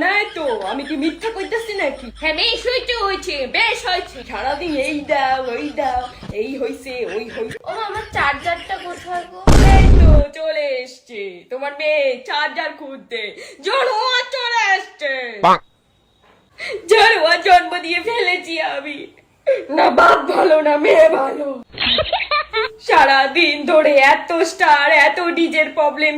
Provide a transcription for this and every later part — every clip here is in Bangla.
নাই তো, আমি কি মিথ্যা কইতাছি নাকি? হ্যাঁ বেশ হয়েছে বেশ হয়েছে। সারাদিন এই দাও ওই দাও, এই হইছে ওই হইছে। ও আমার চার্জারটা কোথায় গো? এই তো চলে এসছে তোমার মেয়ে চার্জার খুঁজতে। জড়োয়া চলে এসছে। জড়োয়া জন্ম দিয়ে ফেলেছি আমি। না বাপ ভালো না মেয়ে ভালো। সারাদিন ধরে এত স্টার এত ডিজের প্রবলেম,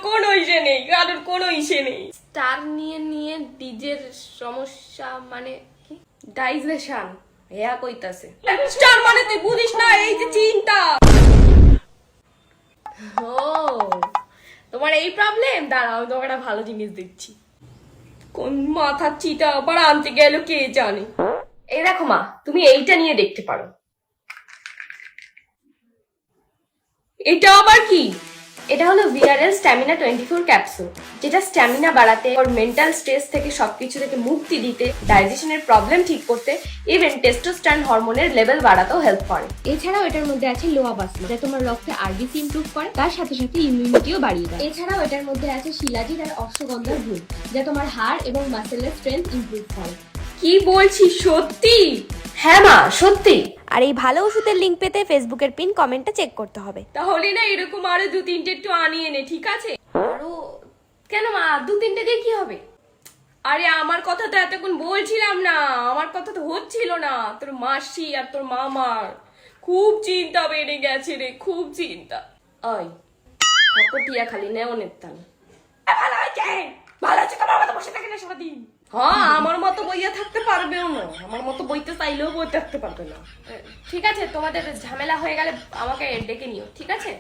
কোনো ইসে নেই, কারোর কোনো ইসে নেই। স্টার নিয়ে ডিজের সমস্যা মানে কি? ডাইজেশন হেয়া কইতাছে। স্টার মানে তুই বুঝিস না, এই যে চিন্তা। ও তোমার এই প্রবলেম, দাঁড়াও তোমাকে একটা ভালো জিনিস দিচ্ছি। কোন মাথার চিটা আবার আনতে গেল কে জানে। এই দেখো মা, তুমি এইটা নিয়ে দেখতে পারো। এটা আবার কি? এটা হলো ভিআরএল স্ট্যামিনা 24 ক্যাপসুল, যেটা স্ট্যামিনা বাড়াতে আর মেন্টাল স্ট্রেস থেকে সবকিছু থেকে মুক্তি দিতে, ডাইজেশনের প্রবলেম ঠিক করতে, ইভেন টেস্টোস্টেরন হরমোনের লেভেল বাড়াতেও হেল্প করে। এছাড়াও এটার মধ্যে আছে লোয়া বাসমা, যা তোমার রক্তে আরবিসি ইমপ্রুভ করে, তার সাথে সাথে ইমিউনিটিও বাড়িয়ে দেয়। এছাড়াও এটার মধ্যে আছে শিলাজিৎ আর অশ্বগন্ধার ফুল, যা তোমার হাড় এবং মাসেলের স্ট্রেংথ ইমপ্রুভ করে। কি বলছিস সত্যি? হ্যাঁ মা সত্যি। আর এই ভালো ওষুধের লিংক পেতে ফেসবুকের পিন কমেন্টে চেক করতে হবে। তাহলে না এরকম আরো 2-3টে একটু আনিয়ে নে, ঠিক আছে? আরো কেন মা, 2-3টে দিয়ে কি হবে? আরে আমার কথা তো এতক্ষণ বলছিলাম না, আমার কথা তো হচ্ছিল না। তোর মাসি আর তোর মামার খুব চিন্তা বেড়ে গেছে রে, খুব চিন্তা। ওই ফকটিয়া খালি নেওনের তান। ভালো আছে, ভালো আছে, তোমার মতো বসে থাকে না সারাদিন। হ্যাঁ আমার মতো বইয়া থাকতে পারবেও না, আমার মতো বইতে চাইলেও বই থাকতে পারবে না। ঠিক আছে, তোমাদের ঝামেলা হয়ে গেলে আমাকে ডেকে নিও, ঠিক আছে?